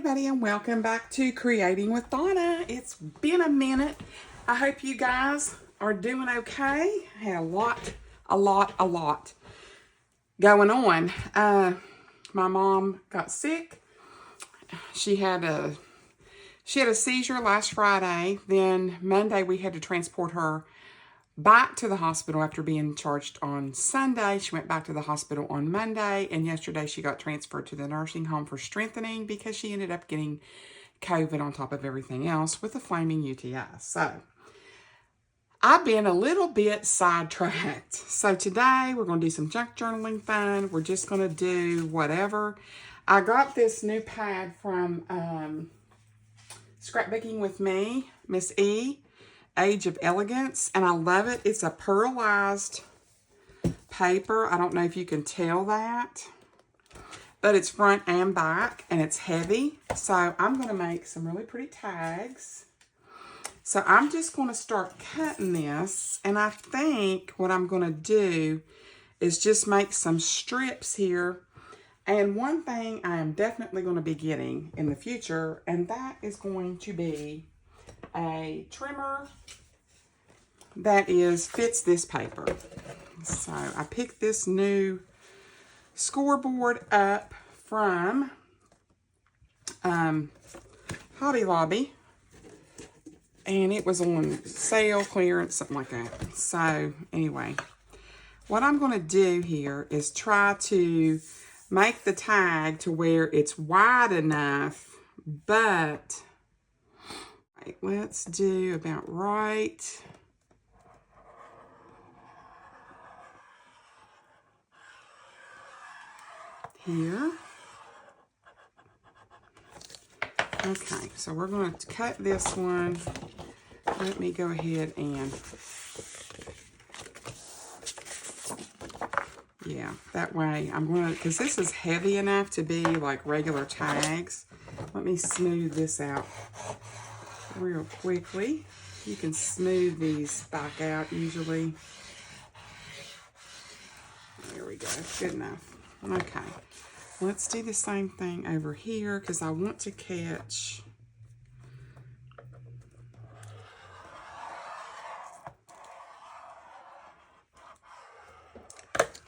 everybody, and welcome back to Creating with Donna. It's been a minute. I hope you guys are doing okay. I had a lot going on. My mom got sick. She had a seizure last Friday. Then Monday we had to transport her back to the hospital after being charged on Sunday. She went back to the hospital on Monday, and yesterday she got transferred to the nursing home for strengthening because she ended up getting COVID on top of everything else with a flaming UTI. So I've been a little bit sidetracked. So today we're going to do some junk journaling fun. We're just going to do whatever. I got this new pad from Scrapbooking with Me, Miss E. Age of Elegance, and I love it. It's a pearlized paper. I don't know if you can tell that, but it's front and back, and it's heavy. So I'm going to make some really pretty tags. So I'm just going to start cutting this, and I think what I'm going to do is just make some strips here. And one thing I am definitely going to be getting in the future, and that is going to be a trimmer that fits this paper. So I picked this new scoreboard up from Hobby Lobby, and it was on sale, clearance, something like that. So anyway, what I'm going to do here is try to make the tag to where it's wide enough, but let's do about right here. Okay, so we're going to cut this one. Let me go ahead and, yeah, that way I'm going to, because this is heavy enough to be like regular tags. Let me smooth this out real quickly. You can smooth these back out usually. There we go. Good enough. Okay. Let's do the same thing over here because I want to catch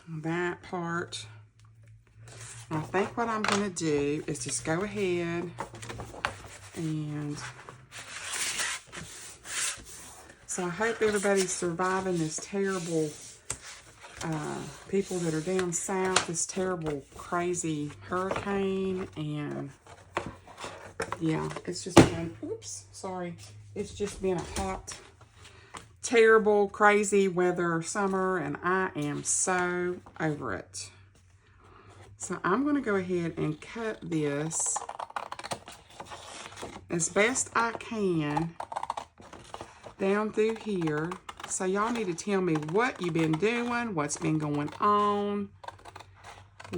that part. I think what I'm going to do is just go ahead and so I hope everybody's surviving this terrible, people that are down south, this terrible, crazy hurricane. And yeah, it's just been, oops, sorry. It's just been a hot, terrible, crazy weather summer, and I am so over it. So I'm going to go ahead and cut this as best I can down through here. So y'all need to tell me what you've been doing, what's been going on,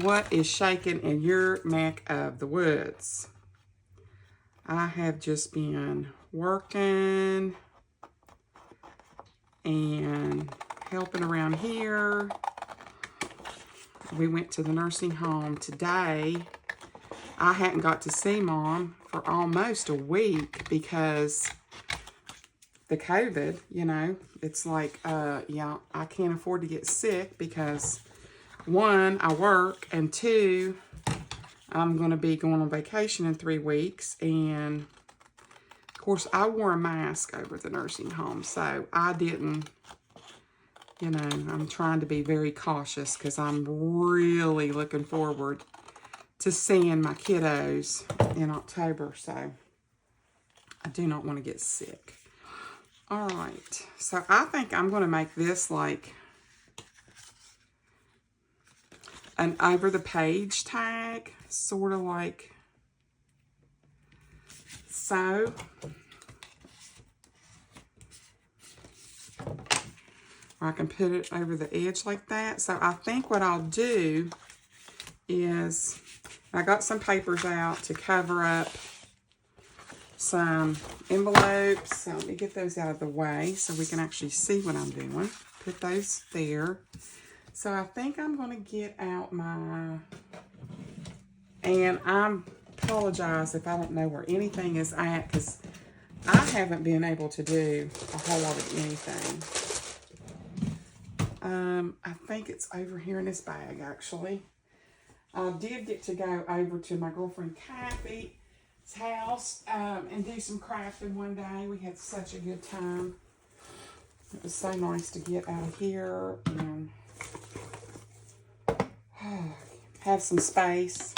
what is shaking in your neck of the woods. I have just been working and helping around here. We went to the nursing home today. I hadn't got to see Mom for almost a week because the COVID, you know, it's like, yeah, I can't afford to get sick because, one, I work, and two, I'm going to be going on vacation in 3 weeks. And, of course, I wore a mask over the nursing home, so I didn't, you know, I'm trying to be very cautious because I'm really looking forward to seeing my kiddos in October, so I do not want to get sick. All right, so I think I'm going to make this like an over-the-page tag, sort of like so. Or I can put it over the edge like that. So I think what I'll do is, I got some papers out to cover up some envelopes. So let me get those out of the way so we can actually see what I'm doing. Put those there. So I think I'm going to get out my, and I'm apologize if I don't know where anything is at, because I haven't been able to do a whole lot of anything. I think it's over here in this bag, actually. I did get to go over to my girlfriend Kathy's house and do some crafting one day. We had such a good time. It was so nice to get out of here and have some space.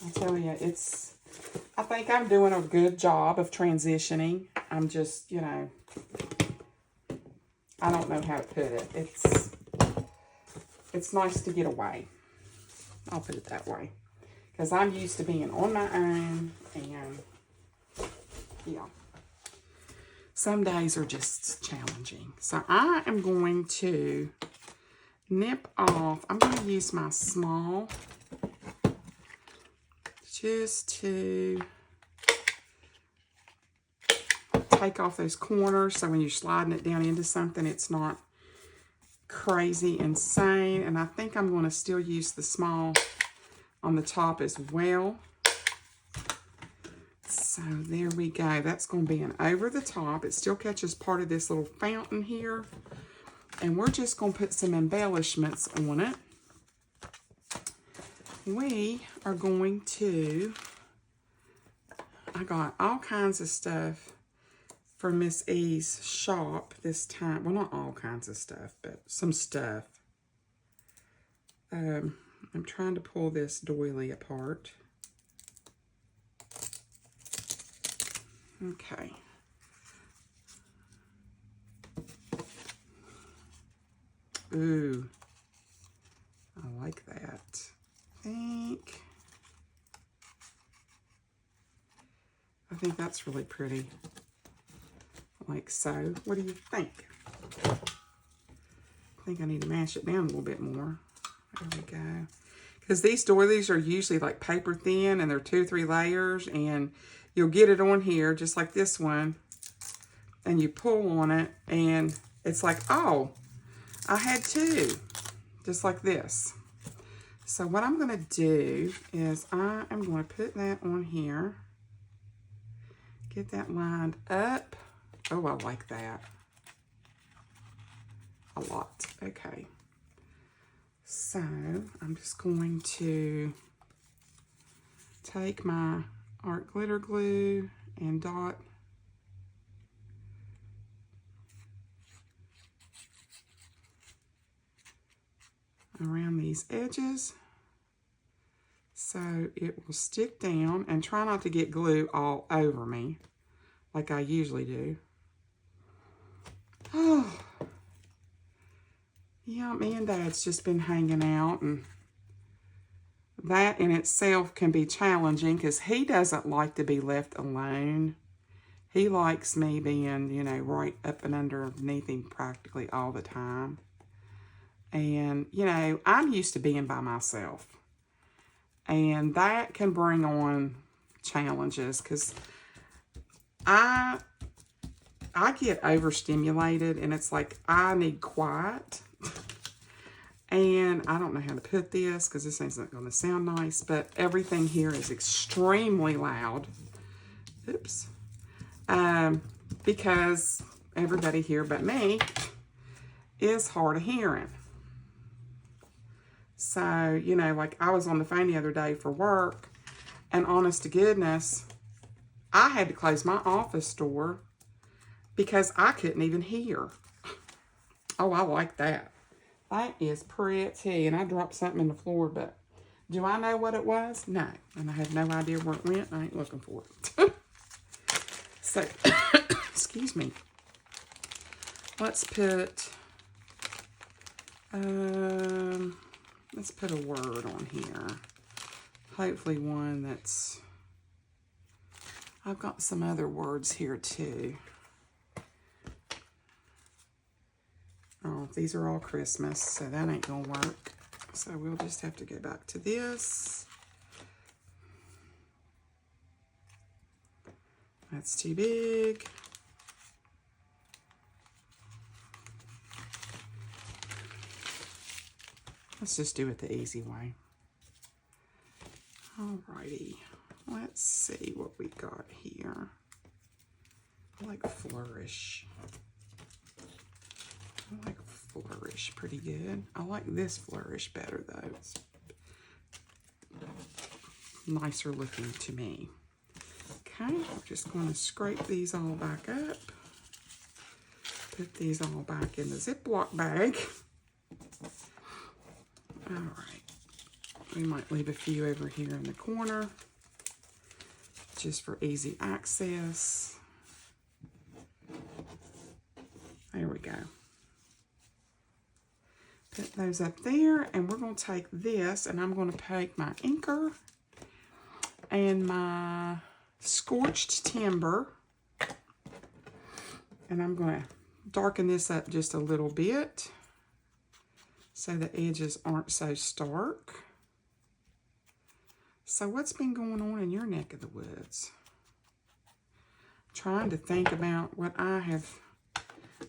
I tell you, I think I'm doing a good job of transitioning. I'm just, you know, I don't know how to put it. It's nice to get away. I'll put it that way. Because I'm used to being on my own, and yeah. Some days are just challenging. So I am going to nip off. I'm going to use my small just to take off those corners, so when you're sliding it down into something, it's not crazy insane. And I think I'm going to still use the small on the top as well. So there we go. That's going to be an over the top. It still catches part of this little fountain here. And we're just going to put some embellishments on it. We are going to, I got all kinds of stuff from Miss E's shop this time. Well, not all kinds of stuff, but some stuff. I'm trying to pull this doily apart. Okay. Ooh. I like that. I think that's really pretty. Like so. What do you think? I think I need to mash it down a little bit more. There we go. Because these doilies are usually like paper thin, and they're 2 or 3 layers, and you'll get it on here just like this one, and you pull on it, and it's like, oh, I had 2, just like this. So what I'm going to do is I am going to put that on here, get that lined up. Oh, I like that a lot. Okay. So I'm just going to take my art glitter glue and dot around these edges so it will stick down, and try not to get glue all over me like I usually do. Oh, yeah, me and Dad's just been hanging out, and that in itself can be challenging because he doesn't like to be left alone. He likes me being, you know, right up and underneath him practically all the time. And, you know, I'm used to being by myself. And that can bring on challenges because I get overstimulated, and it's like I need quiet. And I don't know how to put this because this isn't going to sound nice, but everything here is extremely loud. Oops. Because everybody here but me is hard of hearing. So, you know, like I was on the phone the other day for work, and honest to goodness, I had to close my office door because I couldn't even hear. Oh, I like that. That is pretty. And I dropped something in the floor, but do I know what it was? No. And I have no idea where it went. I ain't looking for it. So, excuse me. Let's put a word on here. Hopefully one that's, I've got some other words here too. Oh, these are all Christmas, so that ain't gonna work. So we'll just have to go back to this. That's too big. Let's just do it the easy way. Alrighty, let's see what we got here. I like flourish. I like flourish pretty good. I like this flourish better though. It's nicer looking to me. Okay, I'm just going to scrape these all back up. Put these all back in the Ziploc bag. All right. We might leave a few over here in the corner just for easy access. There we go. Put those up there, and we're going to take this, and I'm going to take my inker and my scorched timber, and I'm going to darken this up just a little bit so the edges aren't so stark. So what's been going on in your neck of the woods? I'm trying to think about what I have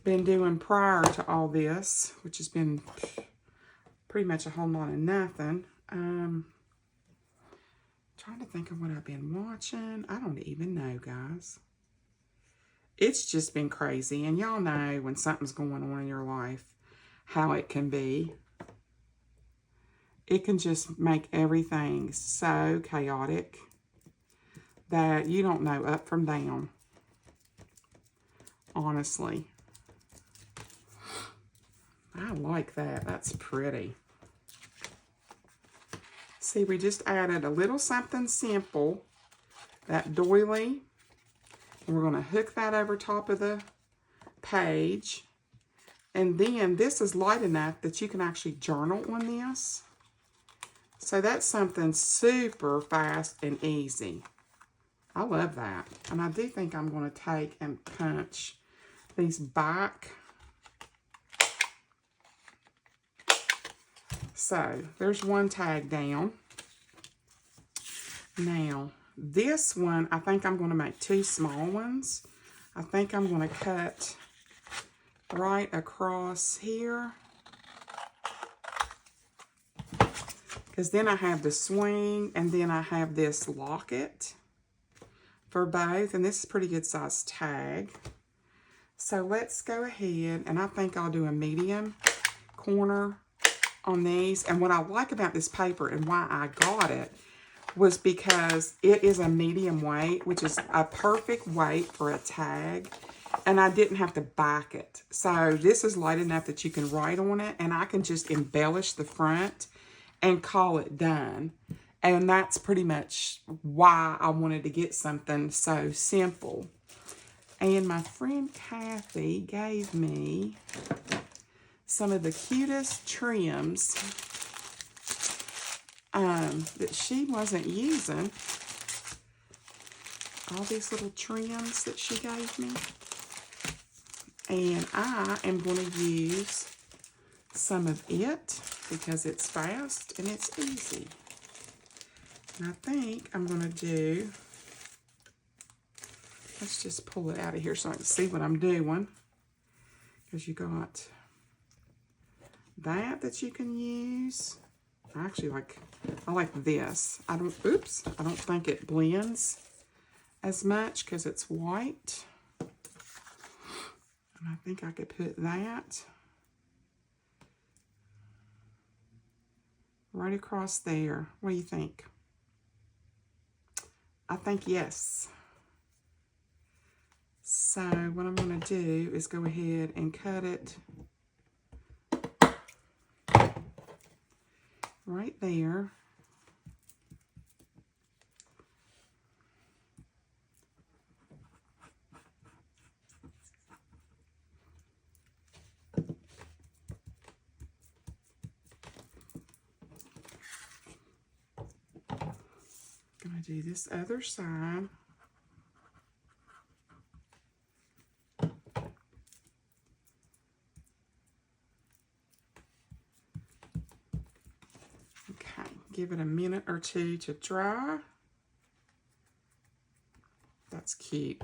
been doing prior to all this, which has been pretty much a whole lot of nothing. Trying to think of what I've been watching. I don't even know, guys. It's just been crazy, and y'all know when something's going on in your life, how it can be. It can just make everything so chaotic that you don't know up from down, honestly. I like that. That's pretty. See, we just added a little something simple, that doily, and we're going to hook that over top of the page. And then this is light enough that you can actually journal on this. So that's something super fast and easy. I love that. And I do think I'm going to take and punch these back. So there's one tag down. Now, this one, I think I'm going to make two small ones. I think I'm going to cut right across here, because then I have the swing, and then I have this locket for both, and this is a pretty good size tag. So let's go ahead, and I think I'll do a medium corner on these. And what I like about this paper and why I got it was because it is a medium weight, which is a perfect weight for a tag, and I didn't have to back it. So this is light enough that you can write on it, and I can just embellish the front and call it done. And that's pretty much why I wanted to get something so simple. And my friend Kathy gave me some of the cutest trims that she wasn't using. All these little trims that she gave me. And I am going to use some of it because it's fast and it's easy. And I think I'm going to do, let's just pull it out of here so I can see what I'm doing. Because you got that you can use. I like this. I don't think it blends as much because it's white. And I think I could put that right across there. What do you think? I think yes. So what I'm going to do is go ahead and cut it right there. Gonna do this other side. Okay, give it a minute or two to dry. That's cute.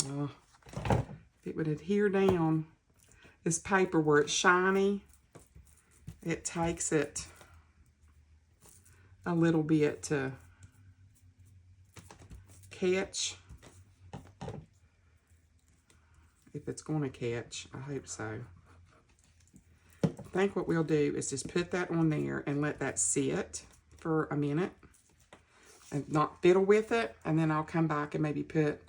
Oh, if it would adhere down this paper where it's shiny, it takes it a little bit to catch. If it's going to catch, I hope so. I think what we'll do is just put that on there and let that sit for a minute and not fiddle with it. And then I'll come back and maybe put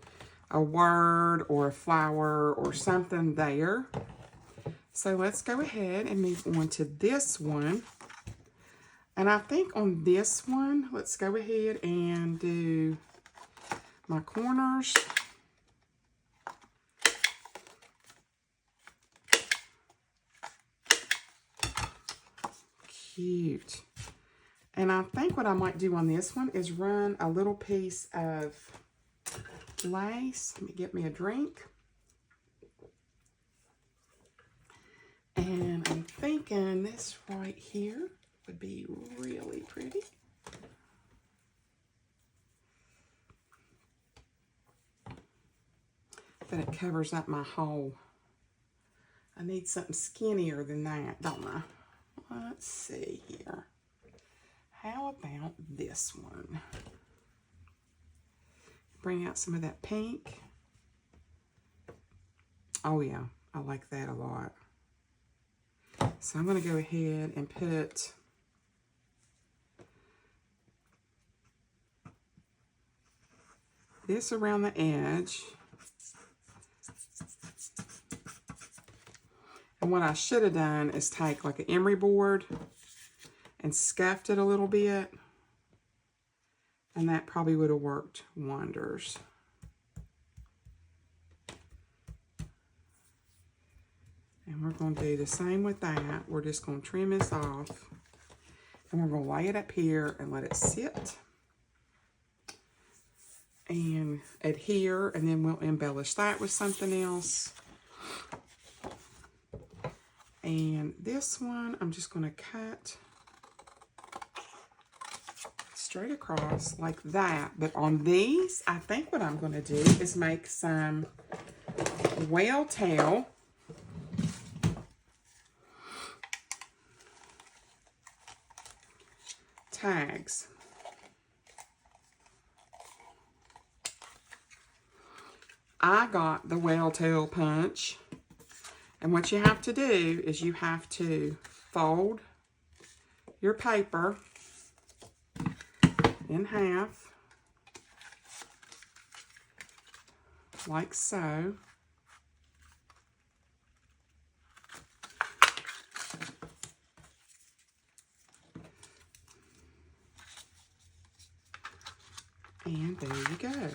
a word or a flower or something there. So let's go ahead and move on to this one. And I think on this one, let's go ahead and do my corners. Cute. And I think what I might do on this one is run a little piece of lace. Let me get me a drink. And I'm thinking this right here would be really pretty. But it covers up my hole. I need something skinnier than that, don't I? Let's see here. How about this one? Bring out some of that pink. Oh yeah, I like that a lot. So I'm going to go ahead and put this around the edge. And what I should have done is take like an emery board and scuffed it a little bit. And that probably would have worked wonders. And we're going to do the same with that. We're just going to trim this off. And we're going to lay it up here and let it sit. And adhere. And then we'll embellish that with something else. And this one, I'm just going to cut straight across like that. But on these, I think what I'm going to do is make some whale tail tags. I got the whale tail punch. And what you have to do is you have to fold your paper in half, like so. And there you go.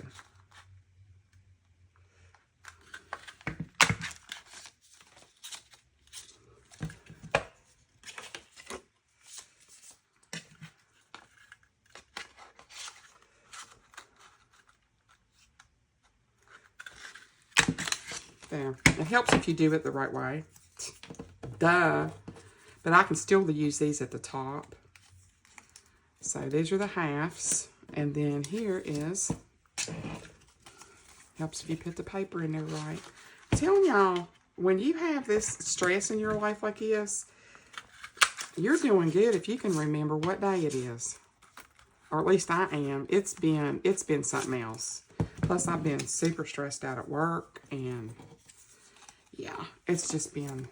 There. It helps if you do it the right way. Duh. But I can still use these at the top. So these are the halves. And then here is, helps if you put the paper in there right. I'm telling y'all, when you have this stress in your life like this, you're doing good if you can remember what day it is. Or at least I am. It's been something else. Plus I've been super stressed out at work, and yeah, it's just been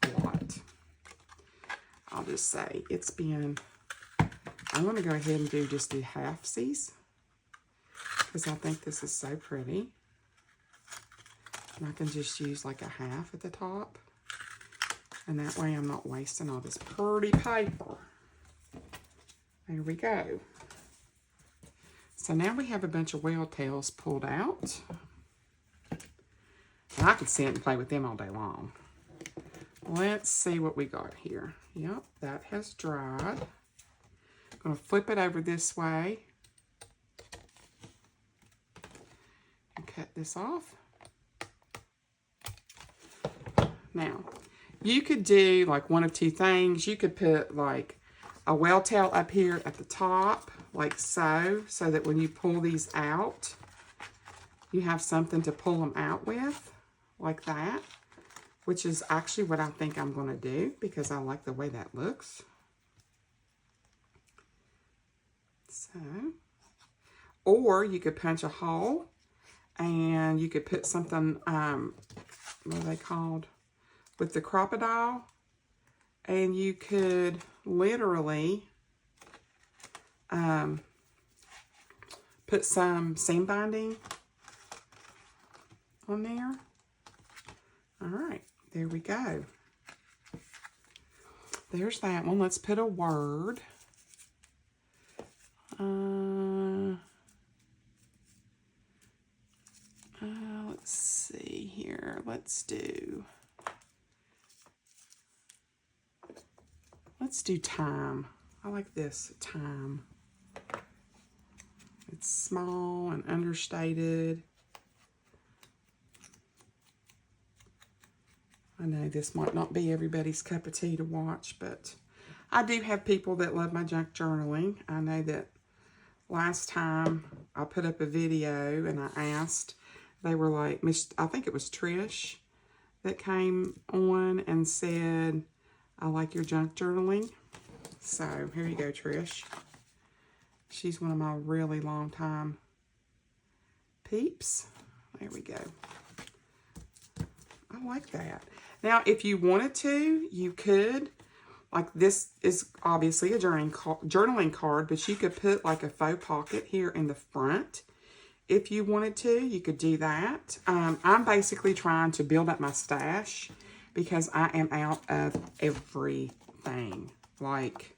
a lot. I'll just say it's been, I'm going to go ahead and do just the halfsies because I think this is so pretty. And I can just use like a half at the top. And that way I'm not wasting all this pretty paper. There we go. So now we have a bunch of whale tails pulled out. And I could sit and play with them all day long. Let's see what we got here. Yep, that has dried. I'm going to flip it over this way. And cut this off. Now, you could do like one of two things. You could put like a whale tail up here at the top, like so that when you pull these out, you have something to pull them out with, like that, which is actually what I think I'm going to do because I like the way that looks. So, or you could punch a hole and you could put something, what are they called, with the crocodile, and you could literally put some seam binding on there. All right, there we go. There's that one. Let's put a word. Let's see here. Let's do time. I like this, time. It's small and understated. I know this might not be everybody's cup of tea to watch, but I do have people that love my junk journaling. I know that last time I put up a video and I asked, they were like, I think it was Trish that came on and said, I like your junk journaling. So here you go, Trish. She's one of my really long time peeps. There we go. I like that. Now, if you wanted to, you could, like this is obviously a journaling card, but you could put like a faux pocket here in the front. If you wanted to, you could do that. I'm basically trying to build up my stash because I am out of everything. Like,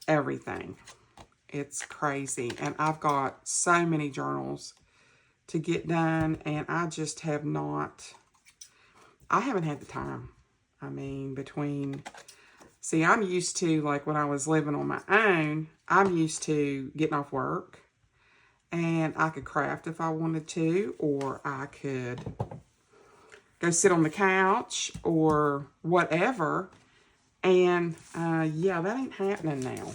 everything. It's crazy. And I've got so many journals to get done, and I just have not... I haven't had the time. I mean, see, I'm used to, like, when I was living on my own, I'm used to getting off work, and I could craft if I wanted to, or I could go sit on the couch, or whatever, and, yeah, that ain't happening now.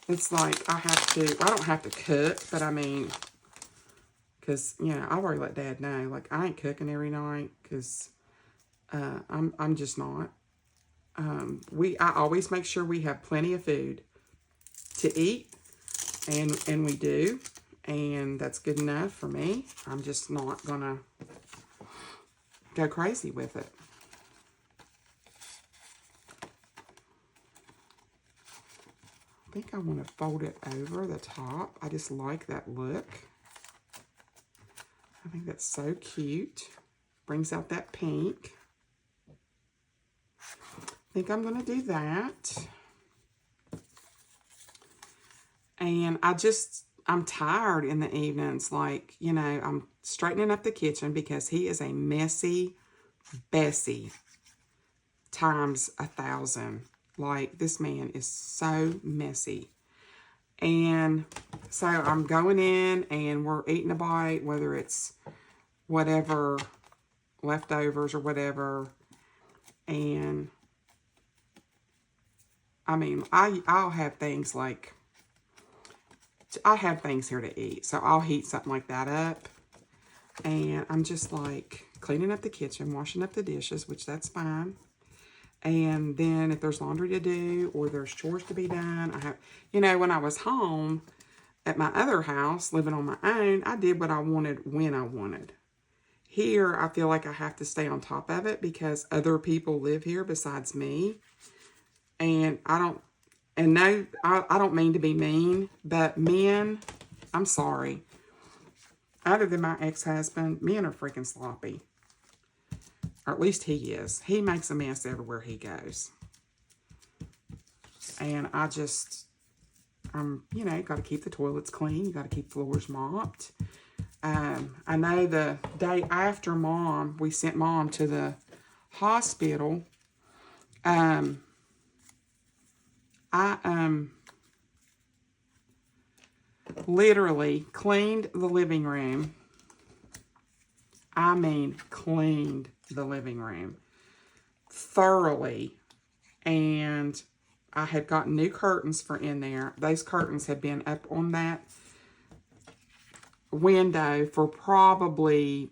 It's like, I don't have to cook, but I mean... Because, you know, I've already let Dad know, like, I ain't cooking every night because I'm just not. I always make sure we have plenty of food to eat, and we do, and that's good enough for me. I'm just not going to go crazy with it. I think I want to fold it over the top. I just like that look. I think that's so cute. Brings out that pink. I think I'm going to do that. And I'm tired in the evenings. Like, you know, I'm straightening up the kitchen because he is a messy Bessie times 1,000. Like, this man is so messy. And so I'm going in and we're eating a bite, whether it's whatever, leftovers or whatever. And I mean, I'll have things like, I have things here to eat. So I'll heat something like that up. And I'm just like cleaning up the kitchen, washing up the dishes, which that's fine. And then if there's laundry to do or there's chores to be done, I have, you know, when I was home at my other house, living on my own, I did what I wanted when I wanted. Here, I feel like I have to stay on top of it because other people live here besides me. And I don't mean to be mean, but men, I'm sorry. Other than my ex-husband, men are freaking sloppy. Or at least he is. He makes a mess everywhere he goes. And you know, got to keep the toilets clean. You got to keep floors mopped. I know the day after we sent Mom to the hospital. I literally cleaned the living room. I mean, cleaned the living room thoroughly, and I had gotten new curtains for in there. Those curtains had been up on that window for probably,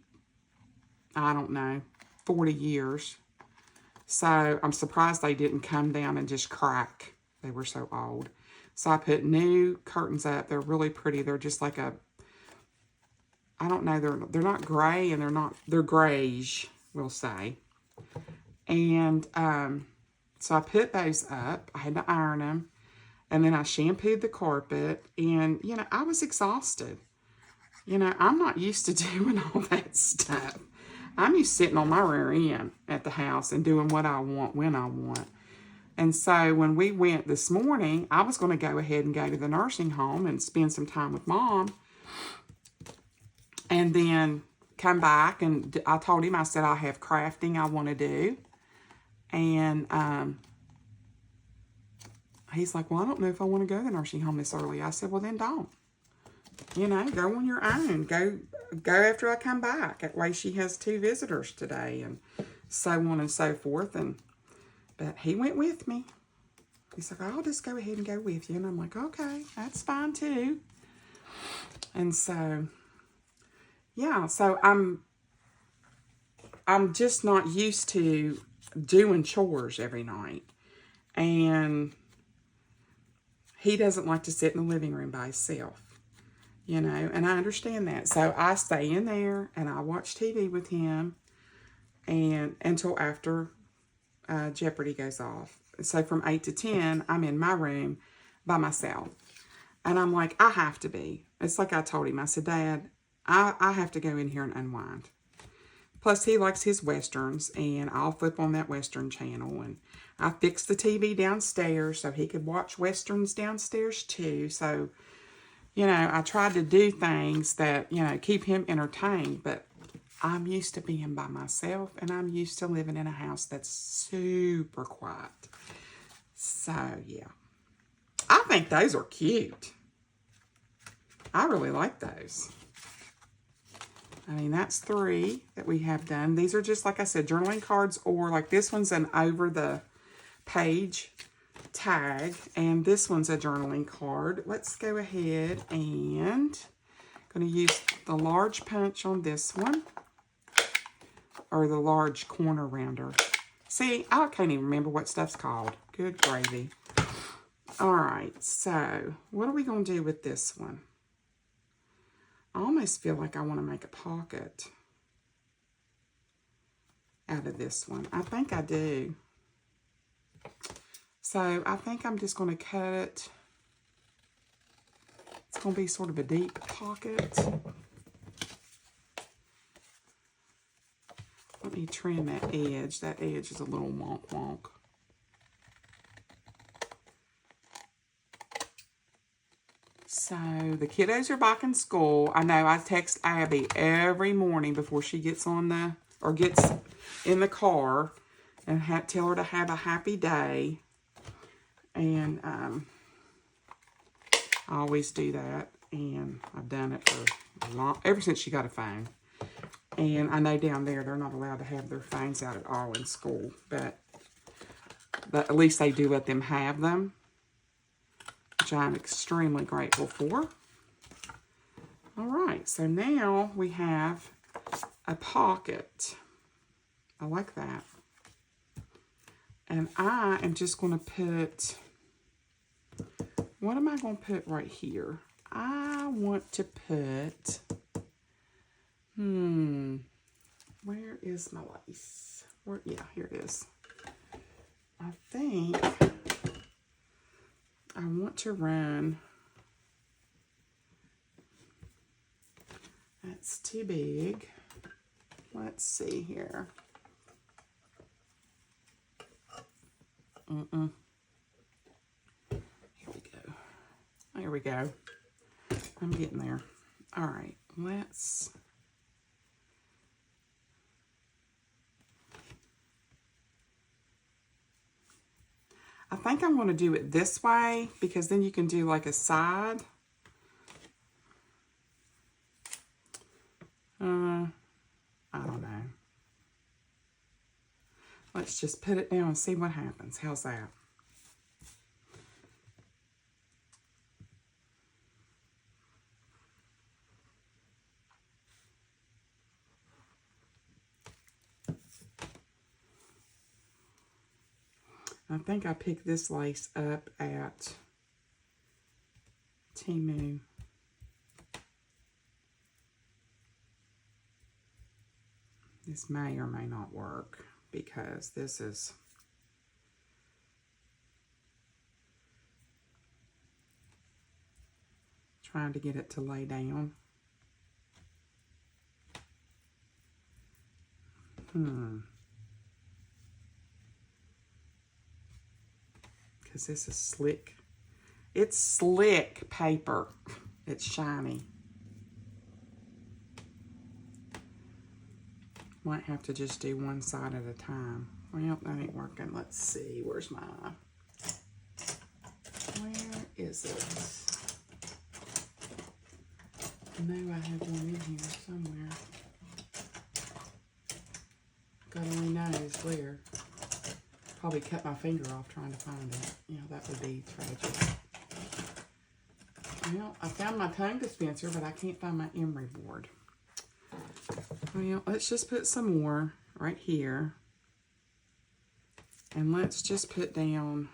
I don't know, 40 years. So I'm surprised they didn't come down and just crack. They were so old. So I put new curtains up. They're really pretty. They're just like a, I don't know, they're not gray, and they're grayish, we'll say. And so I put those up. I had to iron them. And then I shampooed the carpet. And, you know, I was exhausted. You know, I'm not used to doing all that stuff. I'm used to sitting on my rear end at the house and doing what I want when I want. And so when we went this morning, I was going to go ahead and go to the nursing home and spend some time with Mom. And then come back, and I told him, I said, I have crafting I want to do. And he's like, well, I don't know if I want to go to the nursing home this early. I said, well, then don't. You know, go on your own. Go after I come back. That way she has 2 visitors today, and so on and so forth. But he went with me. He's like, I'll just go ahead and go with you. And I'm like, okay, that's fine too. And so, yeah, so I'm just not used to doing chores every night. And he doesn't like to sit in the living room by himself. You know, and I understand that. So I stay in there and I watch TV with him and until after Jeopardy goes off. So from 8 to 10, I'm in my room by myself. And I'm like, I have to be. It's like I told him. I said, Dad, I have to go in here and unwind. Plus, he likes his Westerns, and I'll flip on that Western channel. And I fixed the TV downstairs so he could watch Westerns downstairs too. So, you know, I tried to do things that, you know, keep him entertained, but I'm used to being by myself, and I'm used to living in a house that's super quiet. So, yeah. I think those are cute. I really like those. I mean, that's 3 that we have done. These are just, like I said, journaling cards, or like this one's an over the page tag, and this one's a journaling card. Let's go ahead and I'm going to use the large punch on this one, or the large corner rounder. See, I can't even remember what stuff's called. Good gravy. All right, so what are we going to do with this one? I almost feel like I want to make a pocket out of this one. I think I do. So I think I'm just going to cut it. It's going to be sort of a deep pocket. Let me trim that edge. That edge is a little wonk. So the kiddos are back in school. I know I text Abby every morning before she gets on the, or gets in the car, and tell her to have a happy day. And I always do that, and I've done it for ever since she got a phone. And I know down there they're not allowed to have their phones out at all in school, but at least they do let them have them, which I'm extremely grateful for. All right, so now we have a pocket. I like that. And I am just going to put, what am I going to put right here? I want to put, where is my lace? Yeah, here it is. I think I want to run, that's too big. Let's see here. Here we go. There we go. I'm getting there. All right, let's... I think I'm going to do it this way, because then you can do like a side. I don't know. Let's just put it down and see what happens. How's that? I think I picked this lace up at Temu. This may or may not work because this is trying to get it to lay down. Because this is slick. It's slick paper. It's shiny. Might have to just do one side at a time. Well, that ain't working. Let's see. Where's my... Where is it? I know I have one in here somewhere. God only knows where. Probably cut my finger off trying to find it. You know, that would be tragic. Well, I found my tongue dispenser, but I can't find my emery board. Well, let's just put some more right here. And let's just put down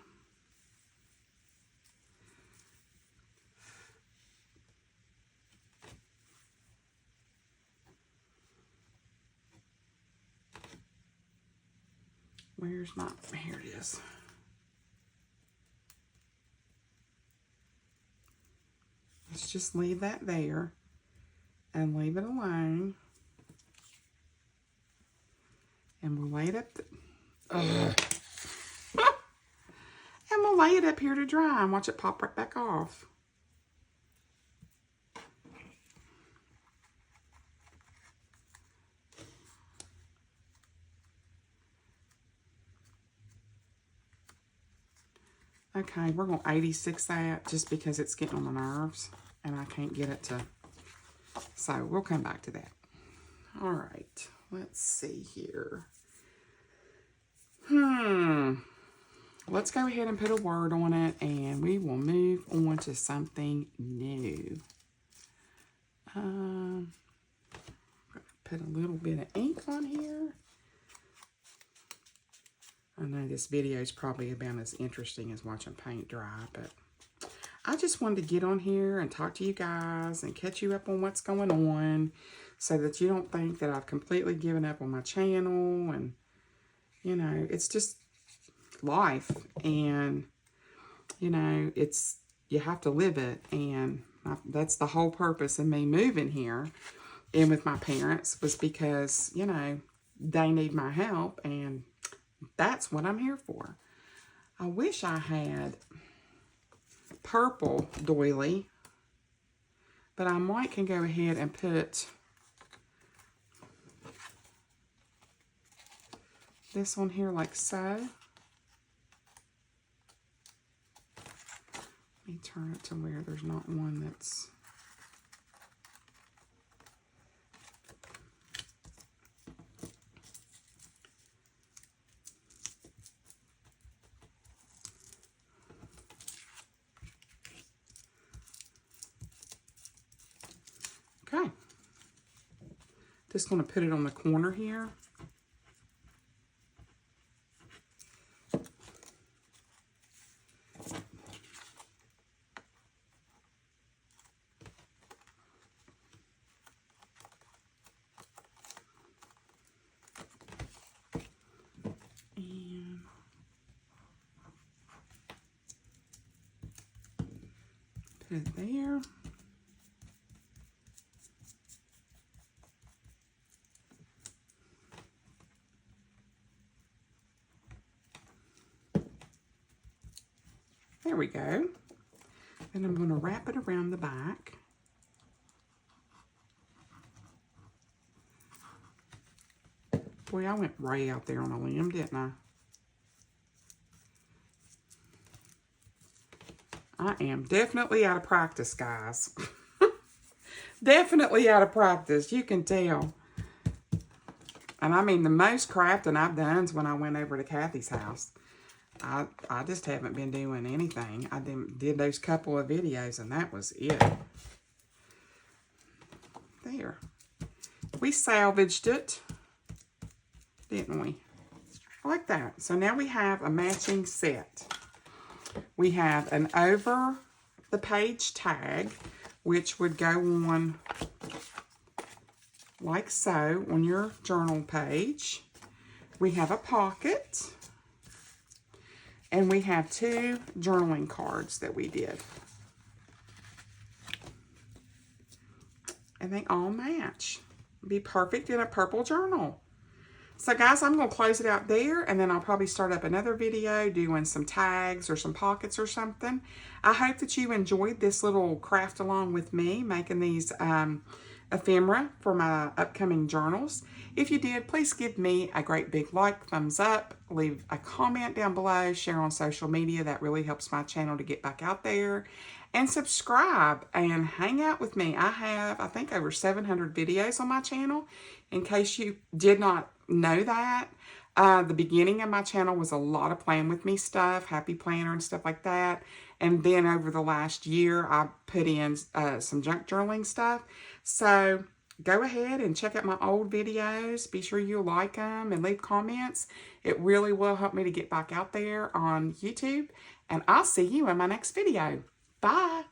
where's my, here it is. Let's just leave that there and leave it alone. And we'll lay it up, and we'll lay it up here to dry and watch it pop right back off. Okay, we're going to 86 that just because it's getting on my nerves and I can't get it to, so we'll come back to that. All right, let's see here. Let's go ahead and put a word on it and we will move on to something new. I'm going to put a little bit of ink on here. I know this video is probably about as interesting as watching paint dry, but I just wanted to get on here and talk to you guys and catch you up on what's going on so that you don't think that I've completely given up on my channel. And, you know, it's just life. And, you know, it's, you have to live it. And that's the whole purpose of me moving here in with my parents was because, you know, they need my help and that's what I'm here for. I wish I had purple doily, but I might can go ahead and put this on here like so. Let me turn it to where there's not one that's... Okay, just going to put it on the corner here. And put it there. There we go. And I'm going to wrap it around the back. Boy, I went way out there on a limb, didn't I? I am definitely out of practice, guys. Definitely out of practice. You can tell. And I mean, the most crafting I've done is when I went over to Kathy's house. I just haven't been doing anything. I did those couple of videos and that was it. There. We salvaged it, didn't we? I like that. So now we have a matching set. We have an over the page tag, which would go on like so on your journal page. We have a pocket. And we have 2 journaling cards that we did. And they all match. Be perfect in a purple journal. So guys, I'm going to close it out there, and then I'll probably start up another video doing some tags or some pockets or something. I hope that you enjoyed this little craft along with me, making these ephemera for my upcoming journals. If you did, please give me a great big like, thumbs up, leave a comment down below, share on social media. That really helps my channel to get back out there. And subscribe and hang out with me. I have, I think, over 700 videos on my channel. In case you did not know that, the beginning of my channel was a lot of Plan With Me stuff, Happy Planner and stuff like that. And then over the last year, I put in some junk journaling stuff. So go ahead and check out my old videos. Be sure you like them and leave comments. It really will help me to get back out there on YouTube. And I'll see you in my next video. Bye.